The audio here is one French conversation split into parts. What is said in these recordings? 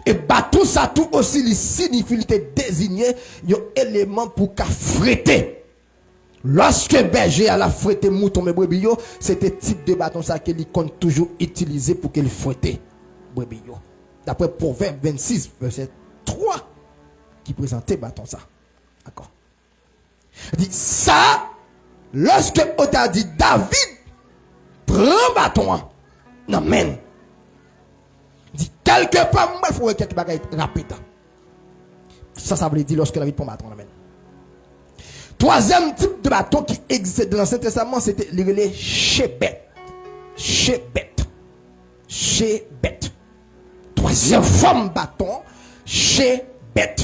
Et bâton ça tout aussi, il signifie, il était désigné un élément pour qu'à fréter. Lorsque berger a la frété mouton mais brebis, c'était type de bâton ça qu'il compte toujours utiliser pour qu'il frétte brebis. D'après Proverbe 26, verset 3, qui présentait bâton ça. D'accord. Il dit ça, lorsque on a dit David, prends bâton. Non, men. Il dit quelque part, il faut quelque chose rapide. Ça veut dire lorsque David prend bâton. Amen. Troisième type de bâton qui existe dans l'Ancien Testament, c'était le relais Shebet. Shebet. Shebet. Troisième forme bâton, Shebet.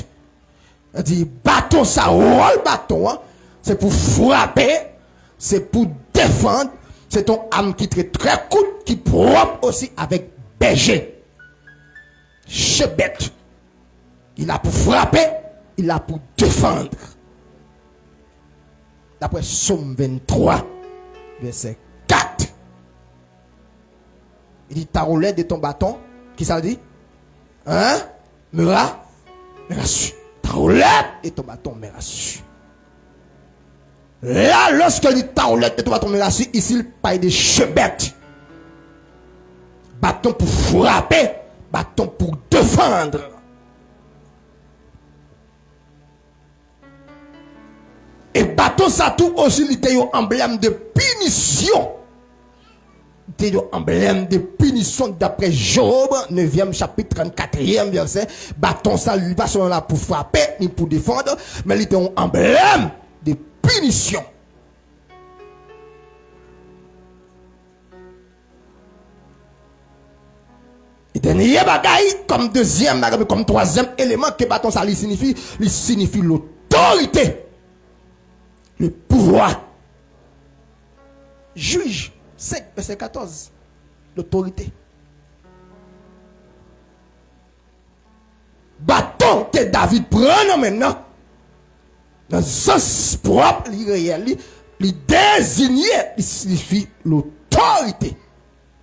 On dit bâton, ça rôle bâton, hein? C'est pour frapper, c'est pour défendre, c'est ton âme qui est très courte, qui propre aussi avec berger. Shebet. Il a pour frapper, il a pour défendre. D'après Psaume 23, verset 4. Il dit, ta roulette de ton bâton, qui ça dit? Hein? Me rassure. Ta roulette et ton bâton me rassure. Là, lorsque il dit ta roulette et ton bâton me rassure, ici, il parle de Shebet. Bâton pour frapper, bâton pour défendre. Et bâton ça tout aussi, il était un emblème de punition. Il était un emblème de punition d'après Job, 9e chapitre 34e verset. Bâton ça, il va sur là pour frapper, ni pour défendre, mais il était un emblème de punition. Et dernier bagaille, comme deuxième, comme troisième élément que bâton ça, il signifie l'autorité. Le pouvoir. Juge 5, verset 14. L'autorité. Bâton que David prend maintenant. Dans le sens propre, réel, il désigné, il signifie l'autorité.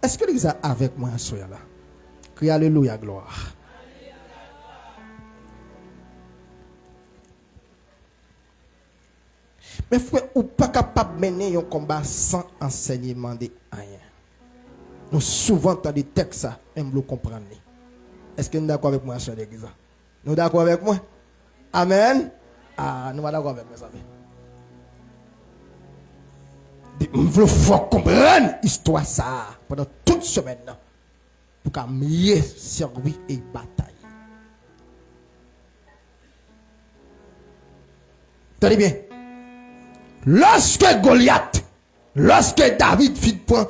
Est-ce que vous êtes avec moi ce soir là? Criez Alléluia, gloire. Mais frère, ou pas capable de mener un combat sans enseignement de rien. Nous souvent dans des textes, même le comprendre. Est-ce que nous sommes d'accord avec moi, cher l'église? Nous sommes d'accord avec moi? Amen. Ah, nous sommes d'accord avec moi, il faut comprendre l'histoire ça pendant toute semaine pour qu'à mieux servir et batailler. Tenez bien. Lorsque David fit point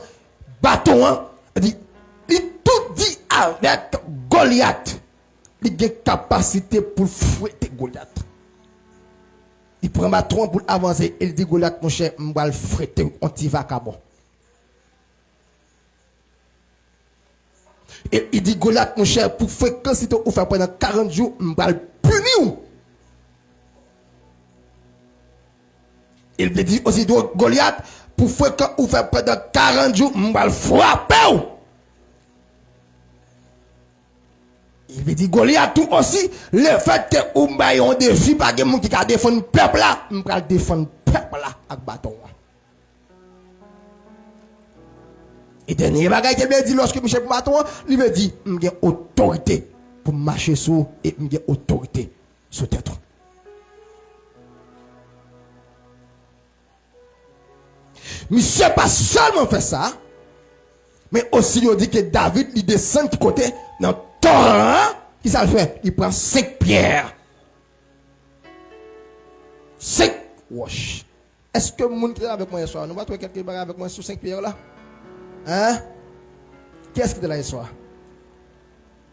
bâton, il tout dit avec Goliath. Il a capacité pour fouetter Goliath. Il prend bâton pour avancer. Il dit Goliath, mon cher, je vais le fouetter, on t'y va cabon. Et il dit Goliath, mon cher, pour faire que si tu fais pendant 40 jours, je vais le punir. Il dit aussi Goliath, pour faire que vous faites pendant 40 jours, je vais le frapper. Il dit Goliath tout aussi, le fait que vous avez un défi, par exemple, qui a défendu le peuple là, je vais défendre le peuple là avec bâton. Et dernier bagage qu'il me dit lorsque je suis bâton, il me dit, j'ai autorité pour marcher sur et j'ai autorité sur tête. Monsieur pas seulement fait ça, mais aussi il dit que David il descend de côté dans le torrent, qui ça le fait? Il prend 5 pierres. 5 wash. Est-ce que mon qui est avec moi ce soir? Nous va trouver quelqu'un avec moi sur 5 pierres là? Hein? Qui est-ce qui est là ce soir?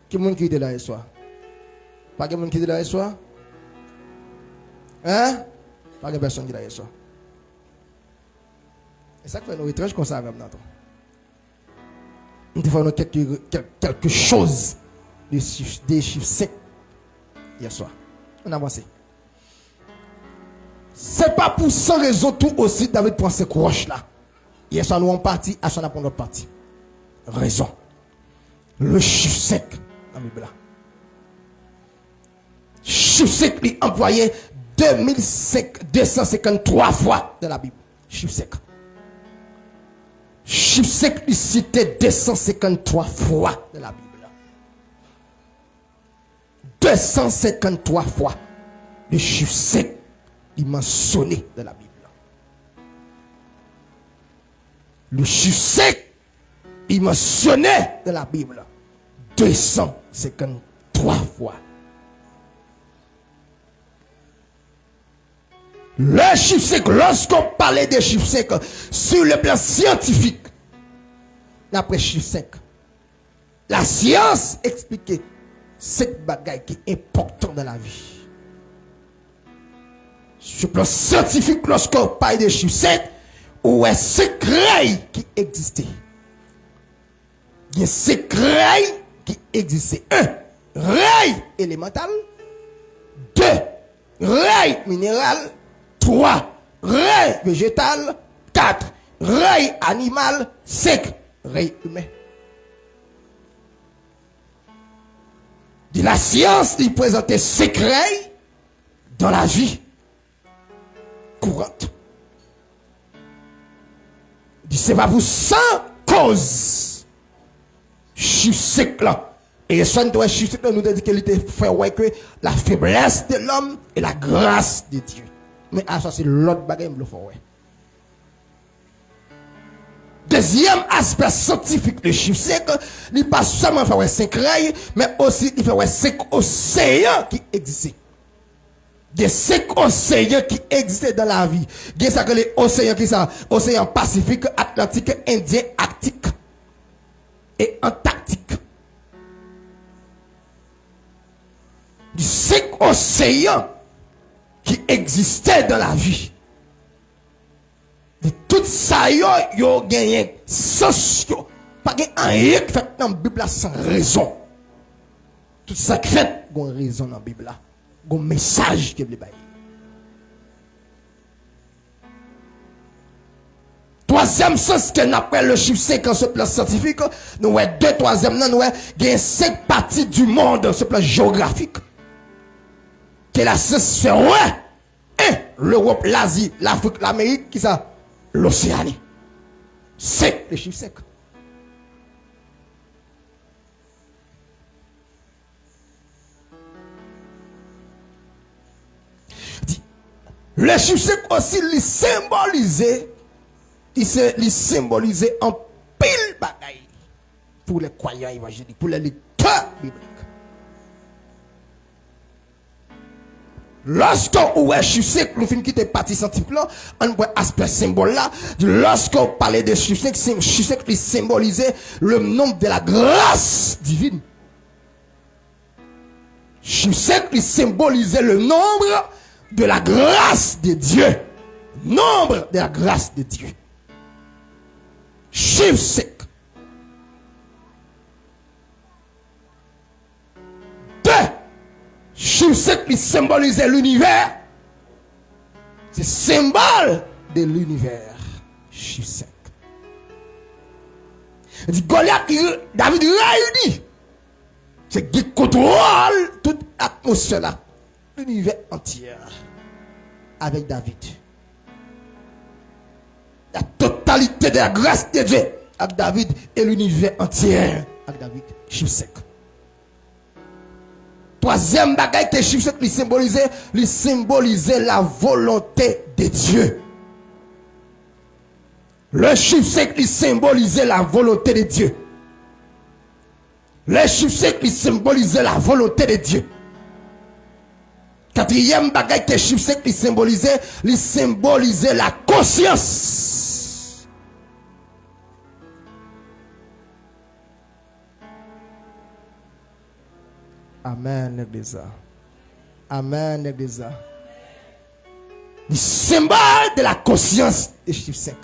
Qui est qui est là ce soir? Pas quelqu'un qui est là ce soir? Hein? Pas de personne qui est là ce soir. Et ça fait nous étrange comme ça même maintenant. Nous devons quelque chose des chiffres 5 hier soir. On avance. C'est pas pour sans raison tout aussi David prend ces croches là. Hier soir nous en parti, à son après notre partie. Raison. Le chiffre 5 dans la Bible là. chiffre 5 est employé 253 fois dans la Bible. Chiffre 5. Chiffre 5 est cité 253 fois dans la Bible. 253 fois. Le chiffre 5 est mentionné dans la Bible. Le chiffre 5 est mentionné dans la Bible. 253 fois. Le chiffre 5, lorsqu'on parlait des chiffres 5 sur le plan scientifique, d'après chiffre 5, la science expliquait cette bagaille qui est important dans la vie. Sur le plan scientifique, lorsqu'on parle des chiffres 5, où est secret qui existait. Il y a un secret qui existait. 1. Rail élémental. 2. Rail minéral. 3. Rail végétal. 4. Rail animal. 5. Rail humain. De la science, il présentait secret dans la vie courante. Il dit, c'est pas pour sans cause. Chiffre 5 là. Et soit nous chiffre 5 là, nous dit qu'il était fait ouais que la faiblesse de l'homme et la grâce de Dieu. Mais à ça, c'est l'autre bagage me le fait ouais. Deuxième aspect scientifique de chiffre 5, il n'est pas seulement fait ouais 5 rails, mais aussi il fait ouais 5 océans qui existent. Des 5 océans qui existent dans la vie. Il y a ça que les océans qui sont océan Pacifique, Atlantique, Indien, Arctique et Antarctique. Des 5 océans qui existaient dans la vie. De tout ça, yo gagné sens. Pas rien qui fait dans la Bible sans raison. Tout ça qui fait, il y a raison dans la Bible. Un message qui est le bail. Troisième sens que nous appelons le chiffre 5 en ce plan scientifique, nous avons deux troisième, nous avons 5 parties du monde en ce plan géographique. Que la science fait ouais. L'Europe, l'Asie, l'Afrique, l'Amérique, qui ça? L'Océanie. C'est le chiffre 5. Le chiffre 5 aussi, il symbolisait en pile bagaille pour les croyants évangéliques, pour les lecteurs bibliques. Lorsqu'on voit chiffre 5, nous finissons quitter partie scientifique là, on voit aspect symbole là. Lorsqu'on parlait de chiffre 5, chiffre 5 il symbolisait le nombre de la grâce divine. Chiffre 5 il symbolisait le nombre de la grâce de Dieu. Nombre de la grâce de Dieu. Chiffre 5. 2. Chiffre 5 qui symbolisait l'univers. C'est symbole de l'univers. Chiffre 5. Il dit Goliath, David réunit. C'est qui contrôle toute l'atmosphère là. L'univers entier. Avec David. La totalité de la grâce de Dieu avec David et l'univers entier avec David. Chiffre 5. Troisième bagaille que chiffre 5 lui symbolisait la volonté de Dieu. Le chiffre 5 lui symbolisait la volonté de Dieu. Le chiffre 5 lui symbolisait la volonté de Dieu. Quatrième bagaille que chiffre 5 lui symbolisait la conscience. Amen, Église. Amen, Église. Le symbole de la conscience de chiffre 5.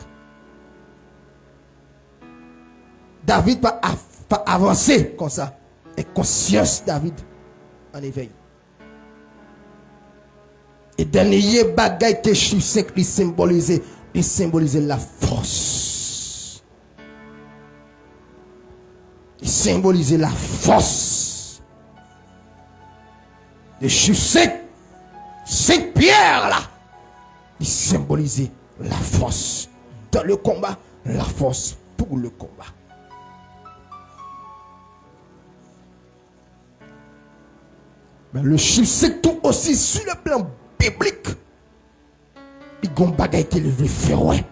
David va avancer comme ça. Et conscience David en éveil. Et dernier bagaille que chiffre 5 lui symbolisait la force. Il symbolisait la force. Le chiffre 5 5 pierres là, ils symbolisaient la force dans le combat, la force pour le combat. Mais le chiffre 5 tout aussi sur le plan biblique. Il y a un bagage qui veut faire. Ouais.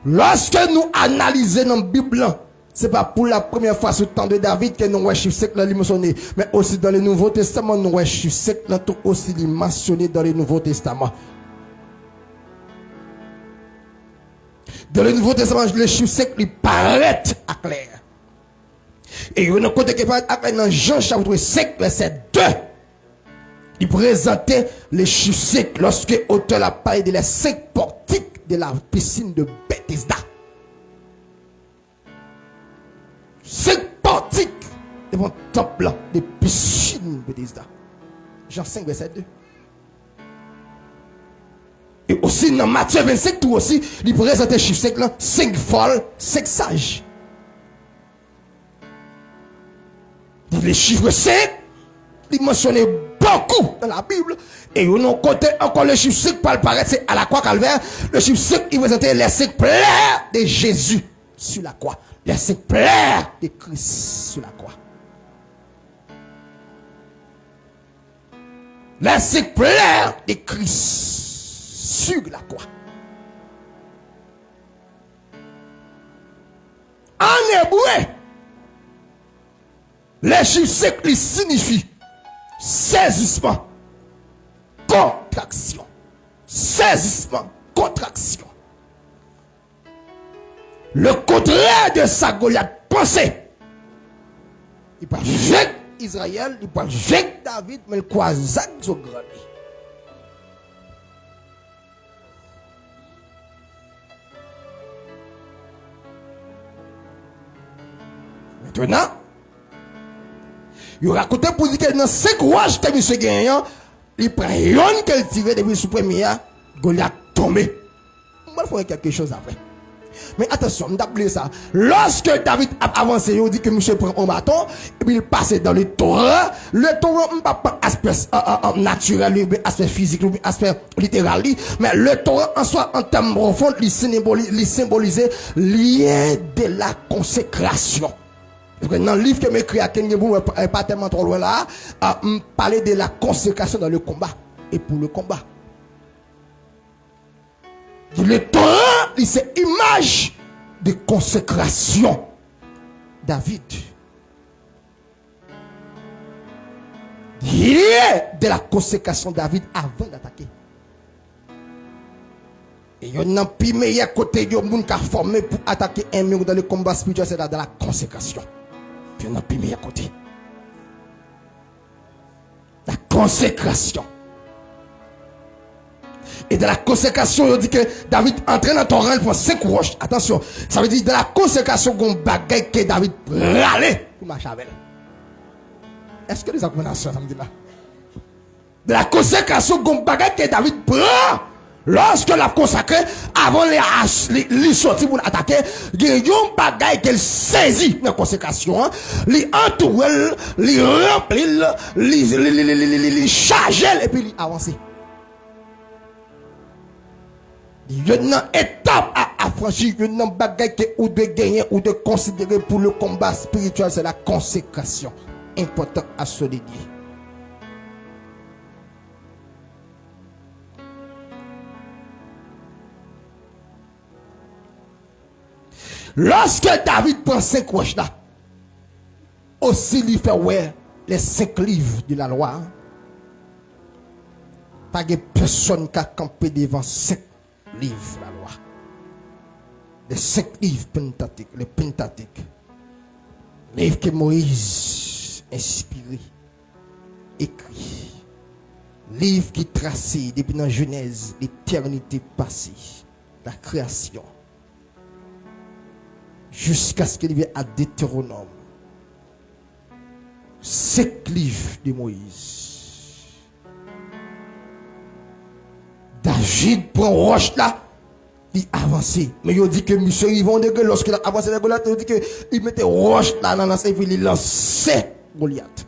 Lorsque nous analysons dans la Bible, ce n'est pas pour la première fois sur le temps de David que nous voyons chiffre 5 là mentionné, mais aussi dans le Nouveau Testament, nous voyons chiffre 5 là tout aussi mentionné dans le Nouveau Testament. Dans le Nouveau Testament, le chiffre 5 il paraît à clair. Et il y a un côté qui paraît à clair dans Jean chapitre 5, verset 2. Il présentait les chiffres 5 lorsque l'auteur a parlé de les 5 portiques de la piscine de Bethesda. 5 portiques devant le temple de piscine de Bethesda. Jean 5, verset 2. Et aussi dans Matthieu 25, tout aussi, il présentait le chiffre 5 là, 5 folles, 5 sages. Les chiffres 5, il mentionnait beaucoup dans la Bible. Et on a côté encore le chiffre 5 pour paraître, c'est à la croix calvaire. Le chiffre 5, il présentait les 5 plaies de Jésus sur la croix. Les 5 plaies de Christ sur la croix. Les 5 plaies de Christ sur la croix. En hébreu, les chiffres 5 signifient saisissement, contraction. Saisissement, contraction. Le contraire de sa Goliath pensée. Il parle avec Israël, il parle avec David, mais il croise sur grand. Maintenant, il raconte pour dire que dans 5 roches que M. gagnant, il prend une qu'elle tire depuis sous première, Goliath tombé. On va faire quelque chose après. Mais attention, on a ça. Lorsque David a avancé, il dit que monsieur prend un bâton, et puis il passe dans le torrent. Le torrent, on ne pas aspect naturel, aspect physique, aspect littéral, mais le torrent en soi, en termes profonds, il symbolise lien de la consécration. Dans le livre que m'écrit à Kenyebou, pas tellement trop loin là, parler de la consécration dans le combat et pour le combat. Le torrent, c'est image de consécration. David. Il est de la consécration David avant d'attaquer. Et il y a un plus meilleur côté de monde qui a formé pour attaquer un mur dans le combat spirituel, c'est dans la consécration. Puis il y a un plus meilleur côté. La consécration. Et de la consécration, il dit que David entraîne dans ton rang pour 5 roches. Attention, ça veut dire de la consécration qu'on bagaille que David râlait pour marcher avec. Est-ce que les accommodations, ça me dit là? De la consécration qu'on bagaille que David prend lorsque l'a consacré, avant les sortir pour l'attaquer, il y a un bagaille qu'elle saisit dans la consécration, les entoure, les remplit, les charge et puis les avance. Il y a une étape à franchir, il y a une bagaille ou de gagner ou de considérer pour le combat spirituel, c'est la consécration. Important à souligner. Lorsque David prend 5 roches là, aussi il fait ouais les 5 livres de la loi. Pas de personne qui a campé devant 5 livres de la loi. Les 5 livres Pentateuque, les Pentateuque. Livre que Moïse inspiré, écrit. Livre qui tracé depuis la Genèse, l'éternité passée, la création. Jusqu'à ce qu'il vienne à Deutéronome. 5 livres de Moïse. David prend roche là, il avance. Mais il dit que monsieur Yvon de lorsqu'il a avancé la Goliath, il dit qu'il mettait roche là dans la et puis il lançait Goliath.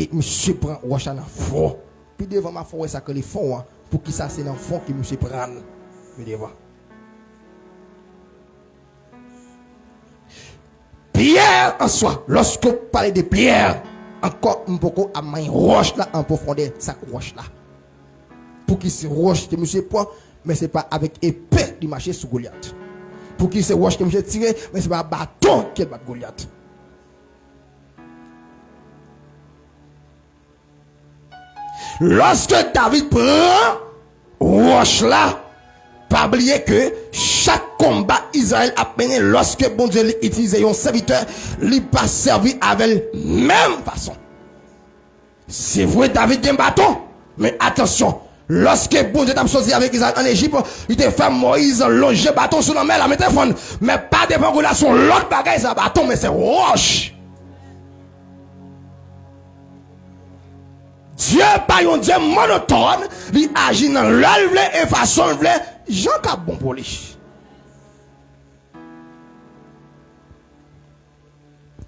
Et monsieur prend roche dans le fond. Puis devant ma forêt, ça que les fonds, hein, pour qui ça c'est dans le fond que monsieur prend. Mais devant. Pierre en soi, lorsque vous parlez de pierre, encore un peu à main roche là en profondeur, ça roche là. Pour qui c'est roche que monsieur prend, mais c'est pas avec épée du marché sur Goliath. Pour qui c'est roche que monsieur tire, mais c'est pas bâton qui bat Goliath. Lorsque David prend roche là, pas oublier que chaque combat Israël a mené lorsque bon Dieu utilisait un serviteur, il pas servi avec la même façon. C'est vrai David a un bâton, mais attention, lorsque bon Dieu t'a sorti avec Israël en Égypte, il te fait Moïse longer bâton sur la mer, la mettre fond, mais pas de relation l'autre bagaille c'est bâton mais c'est roche. Dieu pas un Dieu monotone, il agit dans l'œuvre et façon Jean cap bon pour lui.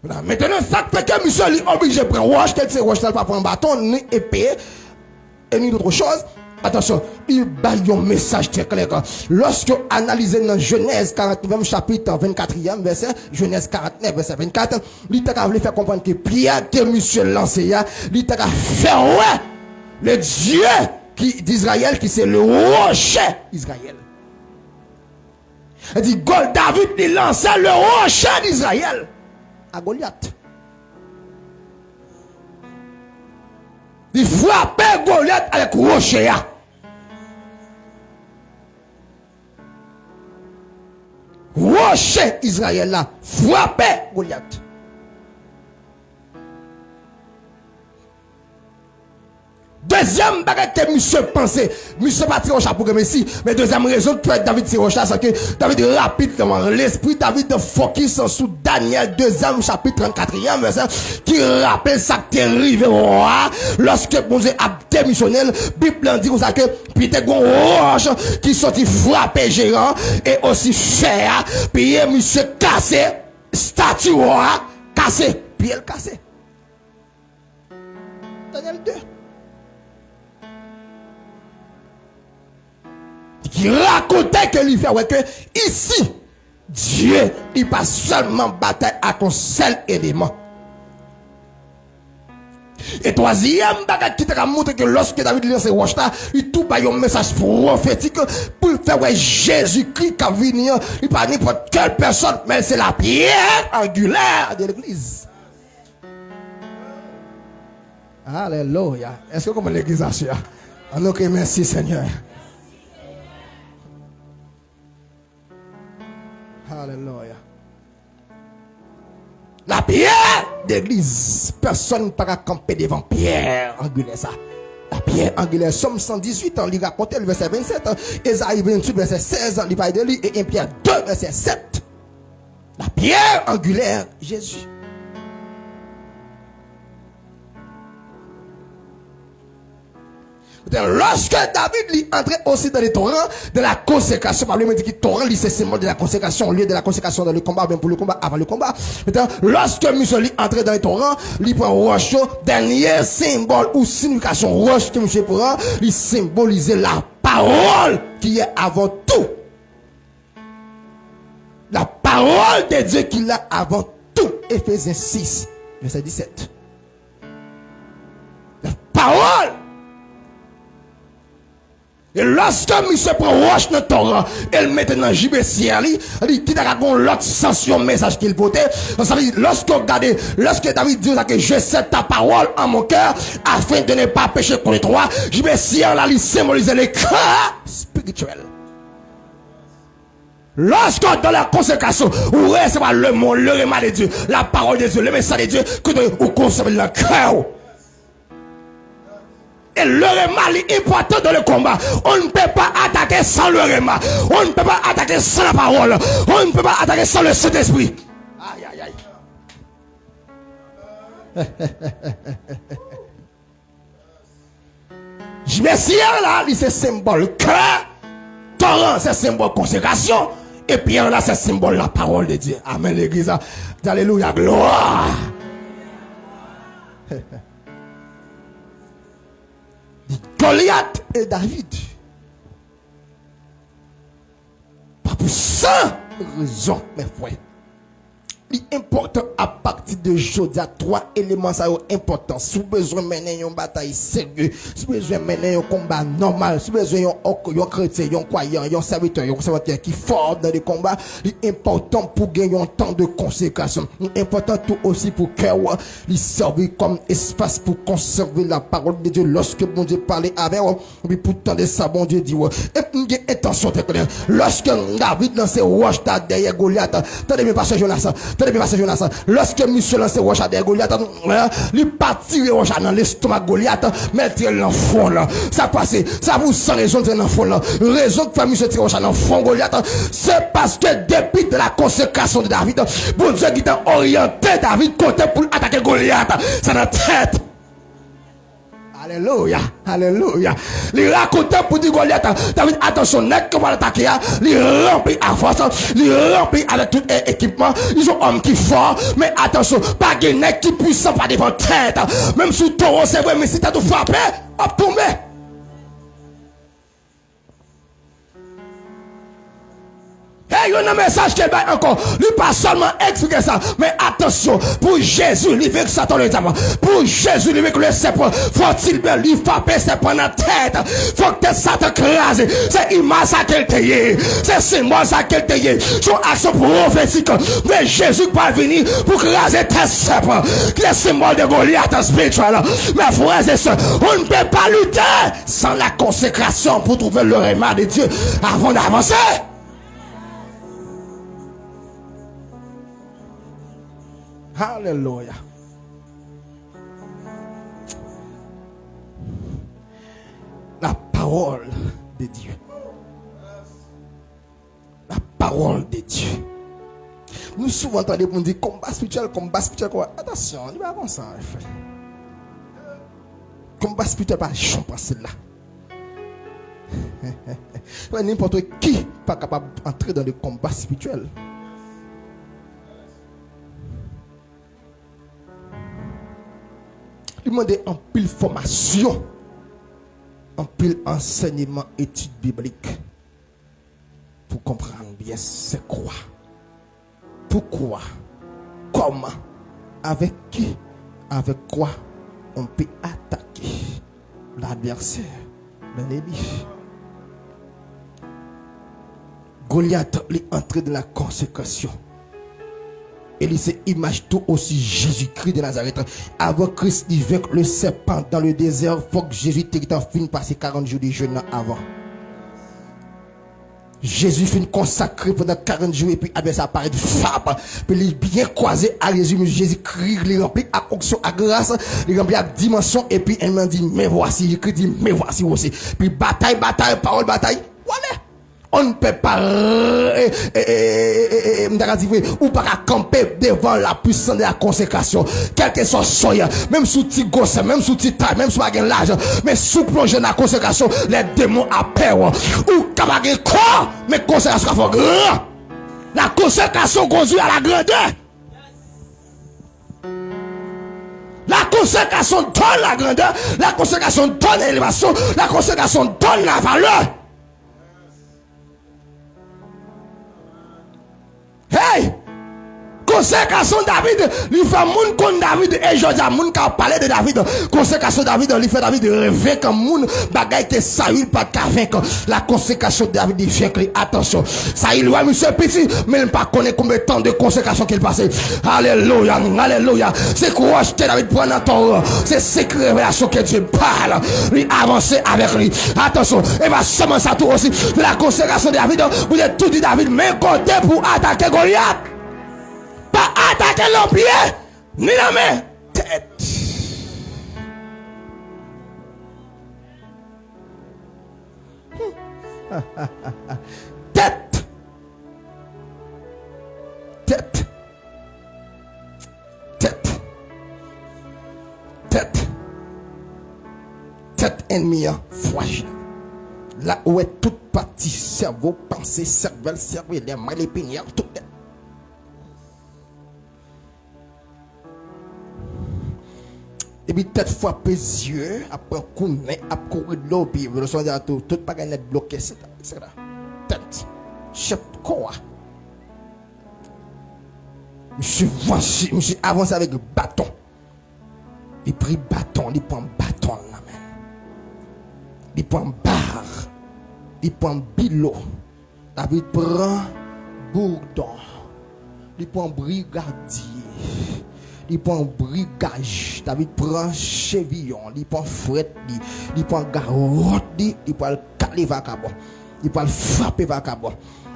Maintenant, ça fait que monsieur est obligé de prendre roche, qu'elle roche, pas prendre un bâton, ni épée, et ni d'autres choses. Attention, il baille un message très clair. Lorsque vous analysez dans Genèse 49, chapitre 24e, verset, Genèse 49, verset 24, il t'a voulu faire comprendre que Pierre, que monsieur lancé, il t'a fait ouais, le Dieu d'Israël, qui c'est le rocher d'Israël. Il dit, David, il lançait le rocher d'Israël à Goliath. Il frappait Goliath avec rocher. Rocher Israël là, frappait Goliath. Deuxième baguette que monsieur pensait, monsieur pas tiré au chapeau comme ici, mais deuxième raison que David tiré au chapeau, c'est que David rapidement, l'esprit David focus sur Daniel 2e chapitre 34e verset, qui rappelle ça qui est arrivé lorsque bon Dieu a démissionné, Bible dit comme ça que puis t'es gon roche qui sorti frapper géant et aussi fer, puis monsieur cassé, statue cassé, puis elle cassé. Daniel 2. Qui racontait que lui fait ouais, que ici Dieu il pas seulement bataille à un seul élément. Et troisième bagage qui t'a montré que lorsque David lance ces roches là, il tout pas un message prophétique pour faire ouais Jésus-Christ qui vient, il pas n'importe quelle personne, mais c'est la pierre angulaire de l'église. Alléluia. Est-ce que comme l'église assure? En ok, merci Seigneur. Alléluia. La pierre d'église. Personne ne pourra camper devant pierre angulaire ça. La pierre angulaire. Somme 118, on lit raconter le verset 27. Ésaïe 28, verset 16, on lit parler de lui. Et 1 Pierre 2, verset 7. La pierre angulaire, Jésus. Lorsque David lui entrait aussi dans les torrents de la consécration, par lui dit que torrent c'est symbole de la consécration, au lieu de la consécration dans le combat, bien pour le combat, avant le combat. Lorsque monsieur lui entrait dans les torrents, il prend roche, dernier symbole ou signification roche que monsieur prend, il symbolise la parole qui est avant tout. La parole de Dieu qui est avant tout. Éphésiens 6, verset 17. La parole. Et lorsque monsieur prend roche dans le torrent, elle met dans le JBCR, il dit qu'il l'autre sens un message qu'il votait. Lorsque David dit que je sais ta parole en mon cœur, afin de ne pas pécher contre toi, JBCR là, il symbolise le cœur spirituel. Lorsque dans la consécration, vous recevez le mot, le réma de Dieu, la parole de Dieu, le message de Dieu, que vous conservez le cœur. Et le réma est important dans le combat. On ne peut pas attaquer sans le réma. On ne peut pas attaquer sans la parole. On ne peut pas attaquer sans le Saint-Esprit. Aïe, aïe, aïe. Je vais essayer là, c'est symbole cœur. Torrent, c'est symbole consécration. Et pierre là, c'est symbole la parole de Dieu. Amen, l'église. Alléluia, gloire. Goliath et David. Pas pour ça raison, mes frères. Important à partir de aujourd'hui, à 3 éléments ça important. Si vous besoin de mener une bataille sérieuse, si vous besoin de mener un combat normal, si vous besoin d'un chrétien, d'un croyant, d'un serviteur, qui fort dans les combats, c'est important pour gagner un temps de consécration. Important tout aussi pour cœur, il servir comme espace pour conserver la parole de Dieu lorsque bon Dieu parlait avec vous, puis pourtant de ça bon Dieu dit et attention très clair. Lorsque David lance roche derrière Goliath, attendez bien pasteur Jonas. Lorsque monsieur lance roche derrière Goliath, il partit roche dans l'estomac Goliath, mais il dans fond là. Ça passe, ça vous sans raison de dans fond là. Raison que famille se tire roche dans fond Goliath, c'est parce que depuis de la consécration de David, bon Dieu qui t'a orienté David côté pour attaquer Goliath, c'est dans tête. Alléluia, alléluia. Il raconte pour dire Goliath, David, attention, n'est que va l'attaquer, il remplit à force, il remplit avec tout équipement. Ils ont hommes qui forts, mais attention, pas de nec qui puissant, pas devant tête. Même sous ton c'est vrai, mais si t'as tout frappé, hop, tombé. Et il y a un message qui est encore. Lui pas seulement expliquer ça, mais attention, pour Jésus, il veut que Satan le tape. Pour Jésus, il veut que le serpent, faut-il bien lui frapper serpent dans la tête. Faut que Satan crase. C'est image ça qu'elle te y. C'est symbole ça qu'elle te y. Son action prophétique. Mais Jésus va venir pour craser tes serpents. Les symboles de Goliath spirituel. Mais frères et sœurs, on ne peut pas lutter sans la consécration pour trouver le remède de Dieu avant d'avancer. Alléluia. La parole de Dieu. La parole de Dieu. Nous souvent entendons pour dire combat spirituel. Attention, il va comme ça. Combat spirituel, pas je pense là. N'importe qui n'est pas capable d'entrer dans le combat spirituel. Il demande en pile formation, en pile enseignement, étude biblique, pour comprendre bien c'est quoi, pourquoi, comment, avec qui, avec quoi on peut attaquer l'adversaire, l'ennemi. Goliath est entré dans la consécration. Et c'est image tout aussi Jésus-Christ de Nazareth. Avant Christ, il vainc le serpent dans le désert. Il faut que Jésus t'ait fini passer 40 jours de jeûne avant. Jésus finit consacré pendant 40 jours et puis après ça apparaît de frappe. Puis il est bien croisé à Jésus-Christ, il remplit à onction, à grâce, il remplit à dimension et puis elle m'a dit, mais voici, Jésus-Christ dit, mais voici aussi. Puis bataille, parole, bataille. Voilà. On ne peut pas ou pas camper devant la puissance de la consécration. Quel que soit soya, même sous petit gosse, même sous petit taille, même sous pas l'âge, mais sous plonger dans la consécration, les démons à peur. Ou camarade quoi, mais consécration faut grand. La consécration conduit à la grandeur. La consécration donne la grandeur, la consécration donne l'élévation, la consécration donne la valeur. Hey! Consécration David, il fait moun kon David et Josia moun qui a parlé de David. Consécration David, il fait David rêver comme moun bagay te Saül pas ka vaincre. La consécration David il fait que attention, Saül ouais monsieur petit, mais il pas connaît combien de temps de consécration qu'il passait. Alléluia, alléluia. C'est courage que David prend dans ton c'est secret révélation que Dieu parle. Il avance avec lui. Attention, et va seulement ça tout aussi de la consécration de David. Vous êtes tout dit David mais côté pour attaquer Goliath. Pas attaquer l'homme pied, ni la main, tête. Tête. Tête. Tête. Tête. Tête ennemie fragile. Là où est toute partie cerveau, pensée, cervelle, cerveau, les mains, les pinières, tout. Et puis, tête frappe yeux, après coup de main, après courir de l'eau, puis le soir tout pas gagné bloqué, c'est là. Tête, chef de corps. Monsieur avancé avec le bâton. Il prit bâton, il prend bâton là même. Il prend barre, il prend bilot. David prend bourdon. Il prend brigadier. Il prend brigage. David prend chevillon. Il prend fret. Il prend garotte. Il prend caler vacabon. Il prend frapper vacabon.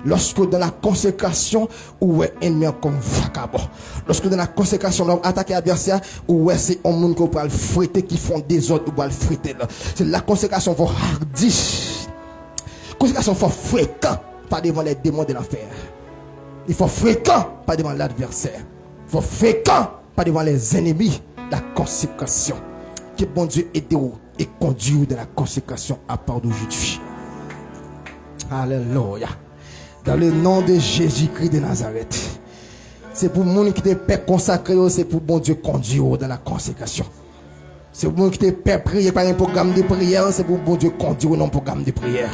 Lorsque dans la consécration, où est ennemi comme vacabon. Lorsque dans la consécration, l'homme attaque l'adversaire, où est c'est un monde qui va le fouetter, qui font des ordres, ou va le fouetter. C'est la consécration faut hardi. Consécration faut fréquent, pas devant les démons de l'enfer. Il faut fréquent, pas devant l'adversaire. Il faut fréquent, pas devant les ennemis. La consécration. Que bon Dieu aide et conduit dans la consécration à part d'aujourd'hui. Alléluia. Dans le nom de Jésus-Christ de Nazareth. C'est pour le monde qui te paie consacré, c'est pour bon Dieu conduire dans la consécration. C'est pour le monde qui te paie prier par un programme de prière, c'est pour bon Dieu conduire dans un programme de prière.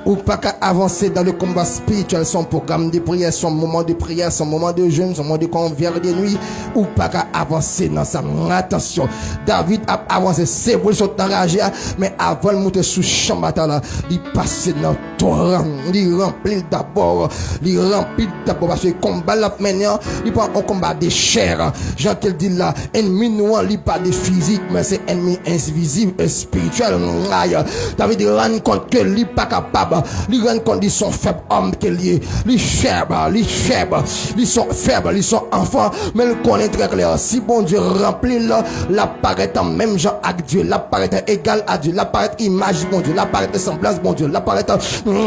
Ou pas qu'à avancer dans le combat spirituel, son programme de prière, son moment de prière, son moment de jeûne, son moment de convert de nuit, ou pas qu'à avancer dans sa attention. David a avancé, c'est pour son enragé, mais avant de monter sous champ bataille, il passe dans le torrent, il remplit d'abord, parce que le combat là maintenant, il prend un combat de chair. Jean te dit là, ennemi noir, il pas de physique, mais c'est ennemi invisible et spirituel. David rend compte que il pas capable. Les grandes conditions faibles hommes que liés, les faibles, ils sont faibles, ils sont enfants, mais le connaît très clair. Si bon Dieu remplit là, l'apparaît en même genre avec Dieu, l'apparaît égal à Dieu, l'apparaît image bon Dieu, l'apparaît semblance bon Dieu, l'apparaît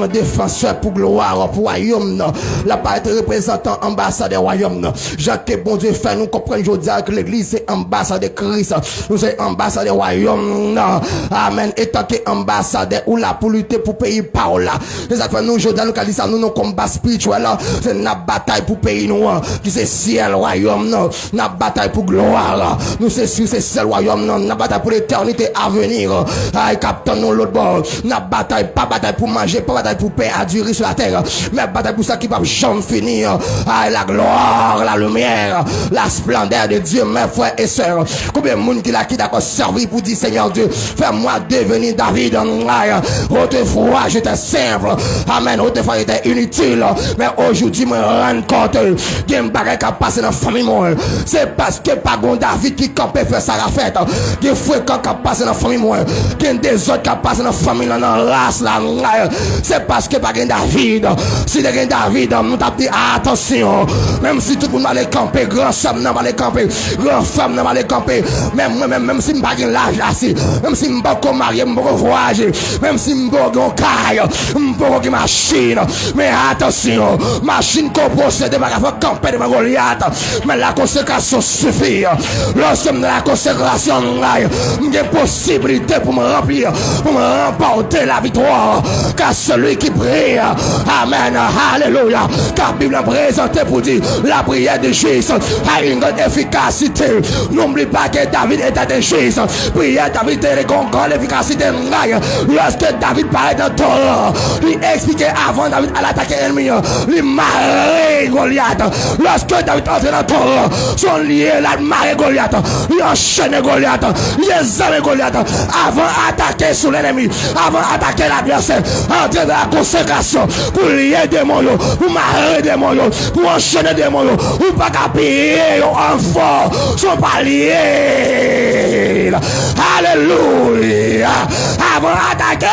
défenseur pour gloire, pour royaume, l'apparaît représentant ambassadeur royaume. Jacques bon Dieu fait nous comprendre aujourd'hui que l'église c'est ambassadeur de Christ, nous sommes ambassadeur royaume. Amen. Et tant que ambassadeur ou là pour lutter pour payer par là. Les affaires nous aujourd'hui nous dit ça nous combat spirituel c'est une bataille pour pays nous qui c'est ciel royaume non, la bataille pour gloire. Nous c'est sûr c'est ciel royaume non, la bataille pour l'éternité à venir. Ay captain nous l'autre bord. La bataille pas bataille pour manger, pas bataille pour paix à durer sur la terre, mais bataille pour ça qui va jamais finir. Ay la gloire, la lumière, la splendeur de Dieu mes frères et sœurs. Combien de monde qui d'accord servi pour dire Seigneur Dieu, fais-moi devenir David. Autrefois j'étais simple, amen, autrefois j'étais inutile, mais aujourd'hui me rends compte qu'il y a un bagage qui a passé dans la famille moi. C'est parce que pas bon David qui campait faire sa fête, qu'il y a frère qui a passé dans la famille moi, qu'il y a des autres qui a passé dans la famille dans la race là. C'est parce que pas David. Si il y a David, nous t'avons dit attention, même si tout le monde va aller camper, grand somme n'a va aller camper, grand femme n'a va aller camper, même si je n'ai pas l'âge assis, même si je ne suis pas marié, je ne peux pas voyager, même si je ne peux pas caille, je ne peux pas machine, mais attention, machine qu'on possède, pas faire camper devant Goliath, mais la consécration suffit. Lorsque dans la consécration, il y a possibilité pour me remplir, pour me remporter la victoire, car celui qui prie, amen, alléluia, car la Bible a présenté pour dire la prière de Jésus a une grande efficacité. N'oublie pas que David était de Jésus, prière David a une grande efficacité. Lorsque David parlait dans Torah, il expliquait avant David à l'attaquer l'ennemi, il marrait Goliath. Lorsque David entrait dans Torah, son lié la marée Goliath, il enchaînait Goliath, il examinait Goliath avant d'attaquer sur l'ennemi, avant d'attaquer l'adversaire, entrer dans la consécration pour lier des moyens, pour marrer des moyens, pour enchaîner des moyens, ou pas capiller en fort, sont pas liés. Alléluia. Avant d'attaquer,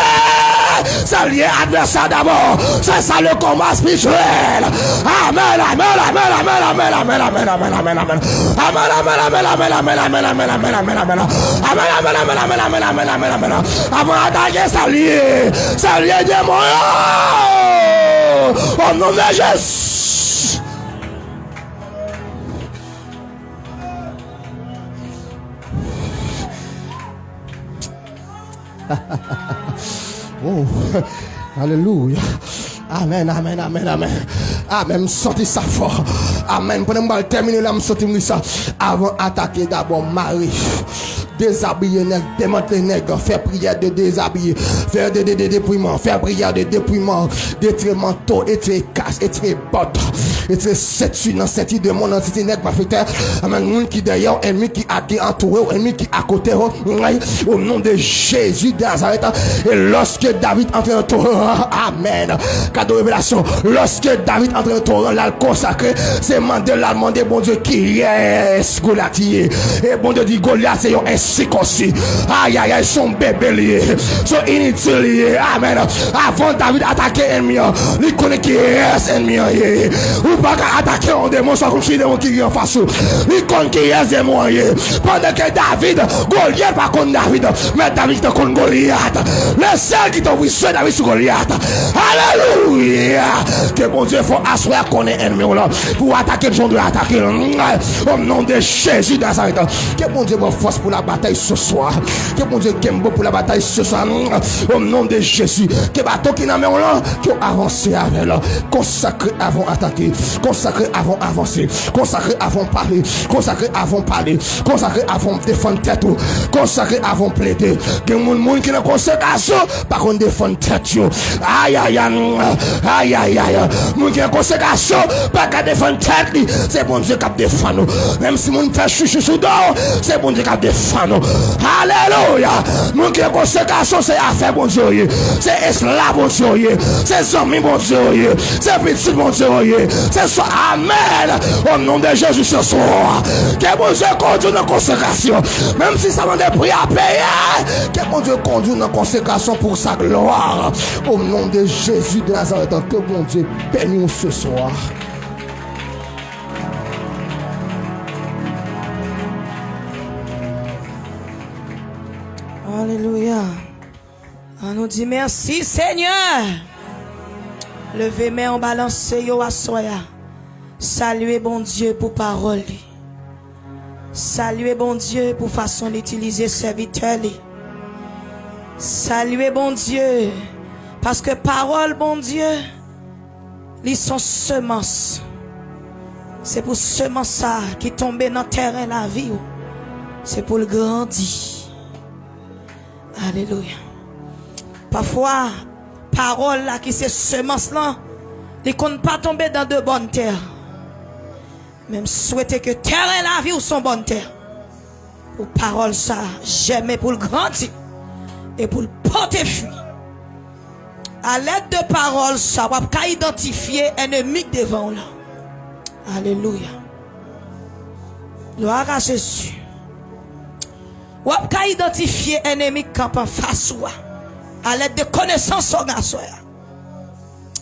ça lié adversaire d'abord. C'est ça le combat spirituel. Amen, amen, amen, amen, amen, amen, amen, amen, amen, amen. Amen, amen, amen, amen, amen, amen, amen, amen, amen, amen. Amen, amen, amen, amen, amen, amen, amen, amen. Avant d'attaquer, ça lié des moyens. Au nom de Jésus. Oh, alléluia. Amen, amen, amen, amen. Amen, sorti ça fort. Amen. Pendant que je termine là, je sorti ça. Avant d'attaquer d'abord Marie. déshabiller nèg, démanteler nèg, faire prière de déshabiller, faire de dépouillement, faire prière de dépouillement, d'étirer manteau, étirer casse, étirer botte, étirer ceinture dans ceinture de mon entité nèg ma frère. Amen, monde qui derrière, ennemi qui a qui entouré, ennemi qui à côté, au nom de Jésus de Nazareth. Et lorsque David entre dans torrent, amen, cadeau révélation, lorsque David entre dans torrent, là le consacré, c'est mandé là, demandé bon Dieu qui est Goliath. Et bon Dieu dit Goliath c'est un incirconcis. Aïe aïe aïe, son bébé lié, son inutile lié, amen. Avant David attaquer ennemi, il connaît qui est ennemi. Ou pas attaquer un démon, soit comme si démon qui est en face. Il connaît qui est démon. Pendant que David, Goliath pas contre David, mais David est contre Goliath. Le seul qui t'a vu c'est David sur Goliath. Alléluia. Que bon Dieu faut asseoir qu'on est ennemi là pour attaquer le gens de attaquer. Au nom de Jésus de Nazareth. Que bon Dieu me force pour la bataille ce soir. Que bon Dieu qu'aime pour la bataille ce soir. Au nom de Jésus. Que bateau qui n'a même là, qui avancé avec là. Consacré avant attaquer. Consacré avant avancer. Consacré avant parler. Consacré avant parler. Consacré avant défendre tête. Consacré avant plaider. Que mon monde qui n'a conséquence par contre défendre tête. Aïe aïe aïe. Aïe aïe aïe. Mon qui a conséquence pas qu'à défendre tête. C'est bon Dieu qui a défendre. Même si mon fait chouchou sous dehors, c'est bon Dieu qui a défendre. Alléluia. Mon qui a conséquence c'est affaire bon Dieu. C'est esclave bon Dieu. C'est amis bon Dieu. C'est petit bon Dieu. C'est ça. Amen. Au nom de Jésus ce soir. Que bon Dieu conduit dans la consécration. Même si ça m'a des prix à payer. Que bon Dieu conduit dans la consécration pour sa gloire. Au nom de Jésus de Nazareth. Que bon Dieu bénisse ce soir. Alléluia. On nous dit merci Seigneur. Levez main en balance yo à soya. Saluez bon Dieu pour parole. Saluez bon Dieu pour façon d'utiliser serviteur. Saluez bon Dieu parce que parole bon Dieu, ils sont semences. C'est pour semence ça qui tombe dans terrain la vie. C'est pour le grandir. Alléluia. Parfois, parole là qui c'est semence là, ils ne comptent pas tomber dans de bonnes terres. Même souhaiter que terre et la vie ou son bonne terre. Pour parole ça, jamais pour le grandir et pour le porter fruit. À l'aide de parole ça, on va identifier ennemi devant là. Alléluia. Gloire à Jésus. On va identifier ennemi camp en face à l'aide de connaissances au garçon.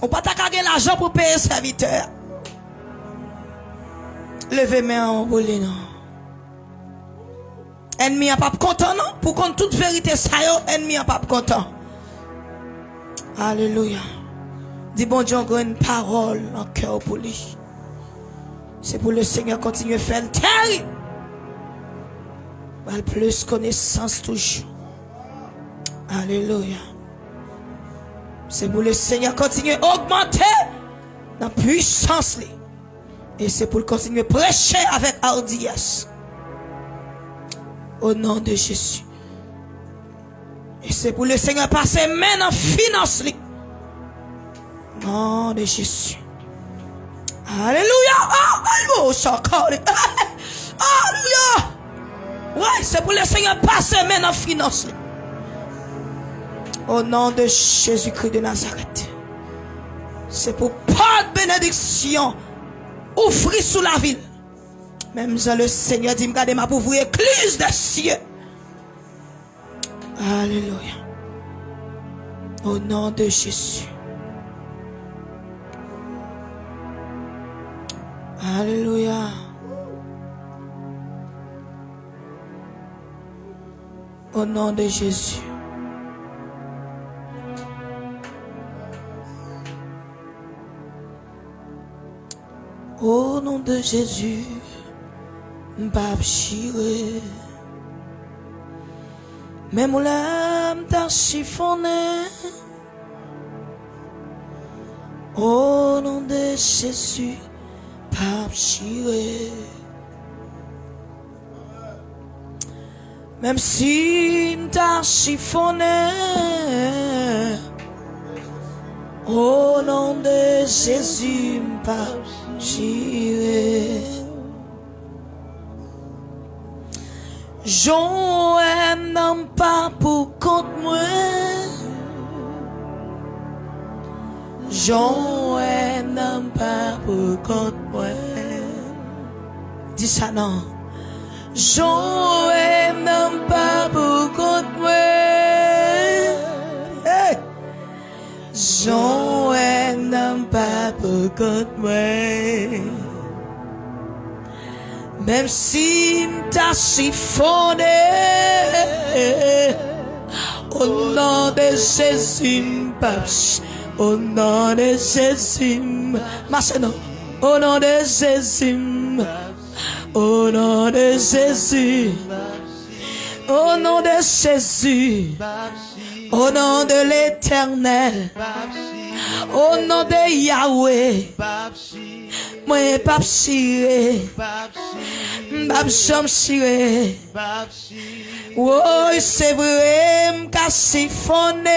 On peut pas gagner l'argent pour payer serviteur. Levez main en boule non. Ennemi a pas content non pour qu'on toute vérité ça yo ennemi a pas content. Alléluia. Dis bon Dieu encore une parole en cœur pour lui. C'est pour le Seigneur continuer à faire le terrible. Plus connaissance toujours. Alléluia. C'est pour le Seigneur continuer à augmenter dans la puissance. Et c'est pour continuer à prêcher avec hardiesse. Au nom de Jésus. Et c'est pour le Seigneur passer main en finance. Au nom de Jésus. Alléluia. Alléluia. Ouais, c'est pour le Seigneur passer main en finance. Au nom de Jésus-Christ de Nazareth. C'est pour pas de bénédiction offrir sous la ville. Même si le Seigneur dit, regardez ma pour vous église des cieux. Alléluia. Au nom de Jésus. Alléluia. Au nom de Jésus. Au nom de Jésus, m'pap chire. Même mon âme t'a chiffonné. Au nom de Jésus, pap chire. Même si m't'a chiffonné, au nom de Jésus m'pas chiré. J'en aime pas pour compte moi. J'en aime pas pour compte moi. Dis ça non. J'en aime pas pour compte moi. Hey. J'en aime pas pour compte moi. Même si m't'a chiffonné, au nom de Jésus m'pas. Au nom de Jésus, maintenant, au nom de Jésus, au nom de Jésus, au nom de Jésus, au nom de l'Éternel, au nom de Yahweh, moi pas chiré, m'pas jamais chiré. Oh, c'est vrai, m'ca chiffonné.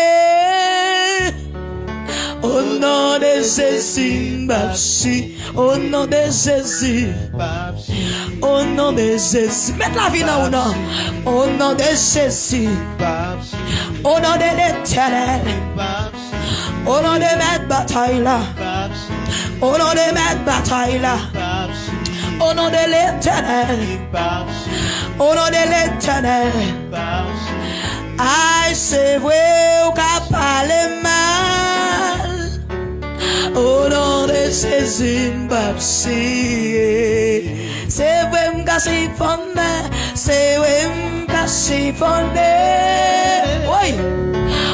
Au nom de Jésus, Babsi. Au nom de Jésus. Au nom de Jésus. Mets la vie dans le nom. Au nom de Jésus. Au nom de l'Éternel. Au nom de mettre bataille là. Au nom de mettre bataille là. Au nom de l'Éternel. Au nom de l'Éternel. Aïe, c'est vrai, ou qu'a parlé mal. Au nom de Jésus, m'bapsi. C'est vrai, m'ka chiffonné. C'est vrai, m'ka chiffonné. Oui.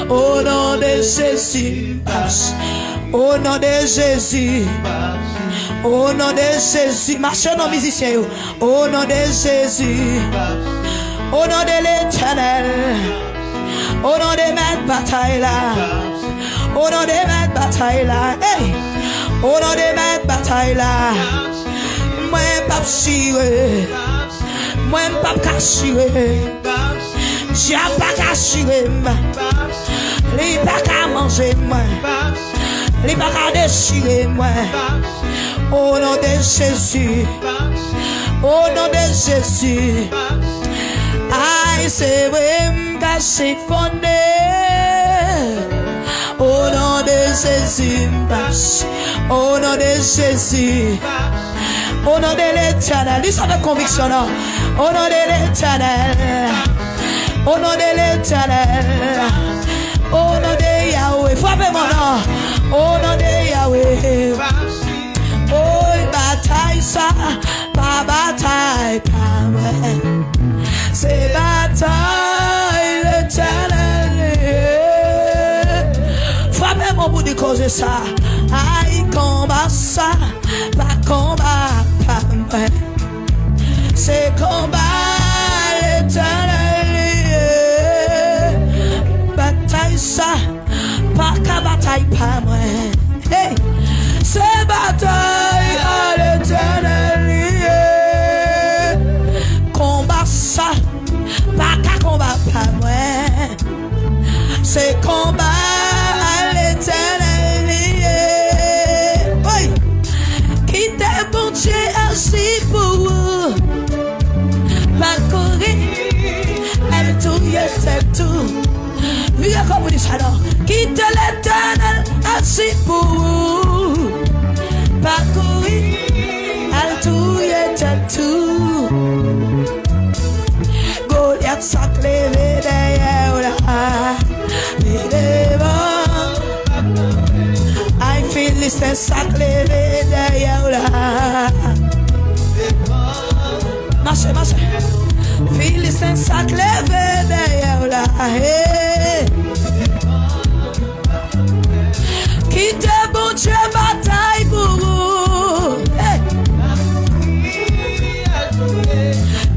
Au nom de Jésus, m'bapsi. Au nom de Jésus. Au nom de Jésus. Marchez nos musiciens. Au nom de Jésus. Au nom de l'Éternel. Au nom de ma bataille là. Au nom de ma bataille là. Hey. Au nom de ma bataille là. Moi pas chiré. Moi pas caché. J'ai pas caché. Les pas qu'à manger moi. Les pas qu'à déchirer moi. Au nom de Jésus. Au nom de Jésus. Aïe, c'est vrai, m'ka chiffonné. Au nom de Jésus, m'passe. Au nom de Jésus. Au nom de l'Éternel. Dis ça avec conviction, non? Au nom de l'Éternel. Au nom de l'Éternel. Au nom de Yahweh. Frappez mon nom. Au nom de Yahweh. Oh, bataille ça. Pas bataille, pas moi. C'est bataille l'Éternel. Frappez mon bout de cause ça. Aïe, combat ça. Pas combat, pas moi. C'est combat l'Éternel. Bataille ça. Pas qu'à bataille, pas moi. Hey. C'est bataille à l'Éternel. Combat ça. Pas qu'à combat, pas moi. C'est combat à l'Éternel. Oui. Qui t'est bon Dieu ainsi pour vous. Pas courir. Elle touille, c'est tout. Viens comme vous dites ça non. Qui t'est l'Éternel ainsi pour vous. Pas courir. Elle touille, c'est tout. Goliath s'est levé derrière là. I feel this s'est levé derrière là. Marchez, marchez. Philistin s'est levé derrière là. Qui te bon Dieu bataille pour vous.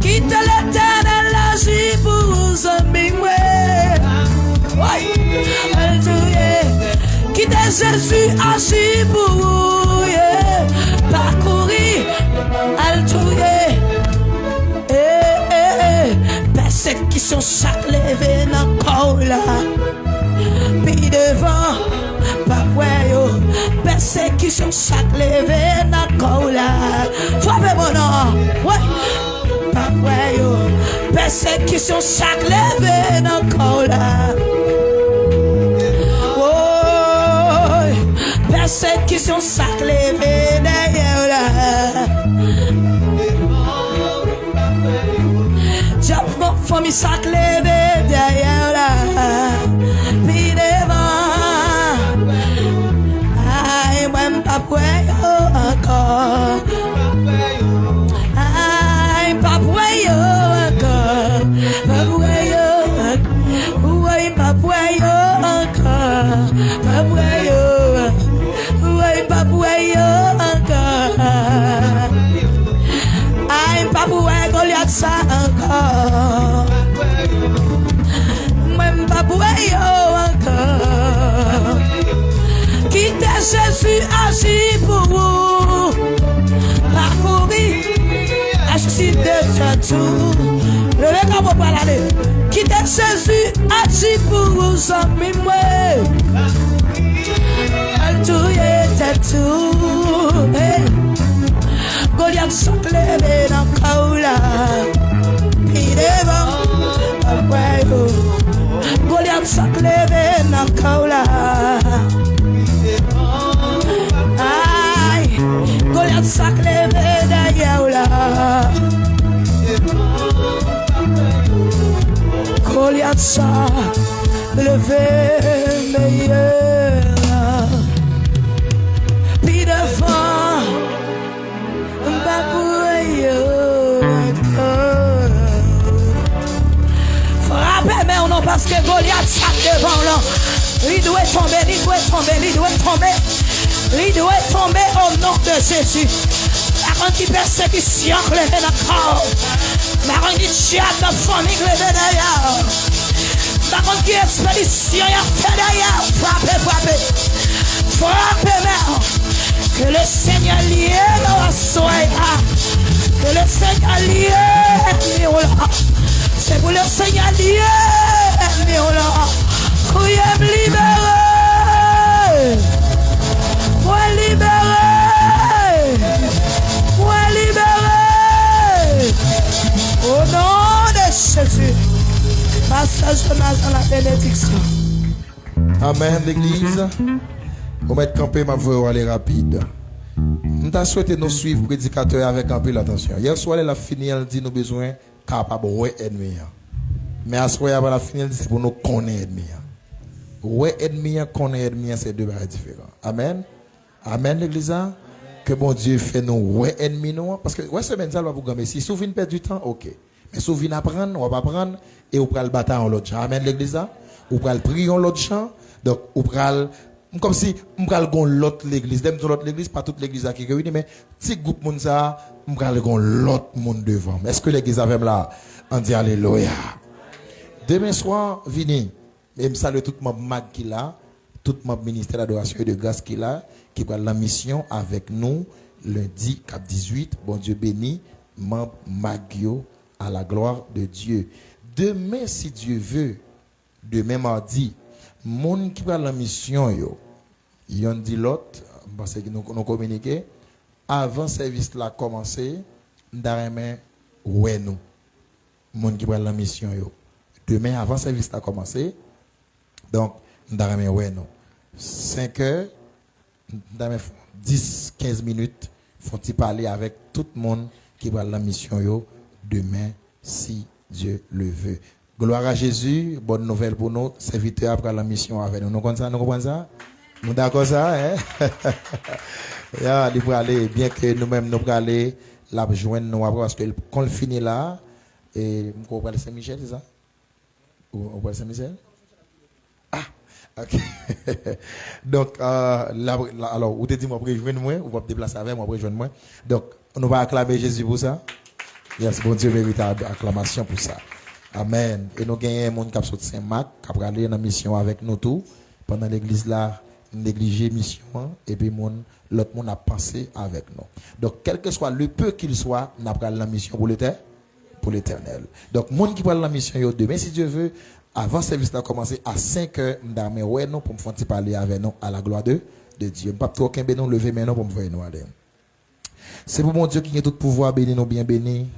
Qui te l'Éternel agit pour vous amis. Qui te Jésus agit pour vous. Parcourir, al touyer. Persécution chaque levé dans le corps là. Puis devant, pas ouais yo. Persécution chaque levé dans le corps là. Frappez mon nom, ouais. Pas ouais yo. Persécution chaque levé dans le corps là. Oh, persécution chaque levé derrière là. Mon famille sac levé derrière là. Puis devant, aïe, même pas pour encore. Aïe, pas pour encore. Pas pour ouais, pas pour encore. Pas pour ouais, pas pour encore. Aïe, pas pour Goliath ça encore. Même pas pour encore. Quittez Jésus agit pour vous. Parcourir, agit de tout. Levez comme vous parlez. Quittez Jésus agit pour vous. Sans mimoué. Elle touille tout. Goliath s'en levé dans le corps là. Puis devant, après Goliath s'en levé dans le corps là. Aïe, Goliath s'en levé derrière là. Goliath s'en levé meilleur. Puis devant, frappez, mais on non parce que Goliath sac devant là. Il doit tomber, il doit tomber, il doit tomber. Il doit tomber au nom de Jésus. La grande persécution levée dans le corps. La grande diable dans la famille levée d'ailleurs. La grande expédition y a fait d'ailleurs. Frappez, frappez. Frappez, mais que le Seigneur lié dans la soie. Que le Seigneur lié, c'est pour le Seigneur lié, oui, me libérer, moi libérer, au nom de Jésus, passage de dans la bénédiction. Amen, l'église. Pour mettre campé, ma voix aller rapide. Nous avons souhaité nous suivre prédicateur avec un peu l'attention. Hier soir, elle a fini, elle dit nous besoin capable de ennemi. Mais à ce soir, elle a fini, elle dit c'est pour nous connaître ennemi. Ouais ennemi, connaître ennemi, c'est deux barres différents. Amen. Amen, l'église. Que bon Dieu fait nous ouais ennemi nous. Parce que ouais semaine ça va vous gagner. Si vous venez perdre du temps, ok. Mais si vous venez apprendre, on va apprendre et vous prenez le bataille en l'autre champ. Amen, l'église. Vous prenez le prier en l'autre champ. Donc, vous prenez comme si on pral gon l'autre l'église, dem l'autre l'église, pas toute l'église qui réunit, mais petit groupe moun ça, on pral gon l'autre monde devant. Est-ce que l'église avec là, on dit alléluia. Demain soir, vini, et me salue tout mon mag qui là, tout mon ministère d'adoration et de grâce qui là, qui prend la mission avec nous lundi cap 18, bon Dieu béni, membre Magio à la gloire de Dieu. Demain si Dieu veut, demain mardi, monde qui prend la mission yo yon dit l'autre parce que nous communiquer avant service là commencer d'arrêter ouais nous monde qui prend la mission yo demain avant service là commencer donc d'arrêter ouais nous 5 heures 10-15 minutes faut-il parler avec tout le monde qui prend la mission yo demain si Dieu le veut. Gloire à Jésus, bonne nouvelle pour nous, serviteurs après la mission avec nous. Nous comprenons ça? Nous d'accord ça, hein? Il faut aller, bien que nous-mêmes nous pour aller la joindre nous après parce que quand on finit là, et on va aller Saint-Michel, c'est ça? On va aller Saint-Michel? Ah, ok. Donc, alors, vous te dites, moi, pour rejoindre moi, vous va déplacer avec moi, pour rejoindre moi. Donc, on va acclamer Jésus pour ça. Yes, bon Dieu mérite acclamation pour ça. Amen. Et nous gagnons un monde qui a sorti Saint-Marc, qui a aller dans la mission avec nous tous. Pendant l'église là, négliger mission, et puis l'autre monde a pensé avec nous. Donc, quel que soit le peu qu'il soit, nous avons la mission pour le terre. pour l'éternel. Donc, monde qui parle la mission, yo demain, si Dieu veut, avant le service a commencé à 5 heures, m'dame ouais non pour me faire parler avec nous à la gloire de Dieu. Pas trop aucun bénon lever maintenant pour me voir nous aller. C'est pour mon Dieu qui a tout pouvoir bénir nous bien bénis.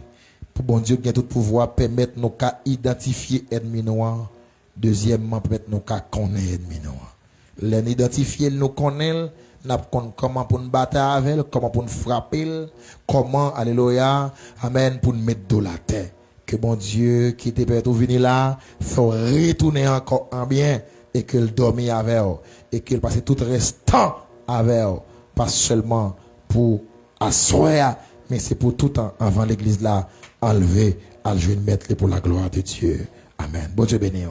Pour bon Dieu qui a tout pouvoir permettre nous qu'à identifier ennemi noir. Deuxièmement, permettre nous qu'à connaître ennemi noir. L'identifier nous connaître, n'a comment pour nous battre avec, comment pour nous frapper, comment alléluia, amen pour nous mettre de la terre. Que bon Dieu qui était prêt à venir là, faut retourner encore en bien et qu'il dormit avec eux et qu'il passe tout restant avec eux, pas seulement pour asseoir, mais c'est pour tout temps avant l'église là enlever à le mettre pour la gloire de Dieu. Amen. Bon Dieu béni.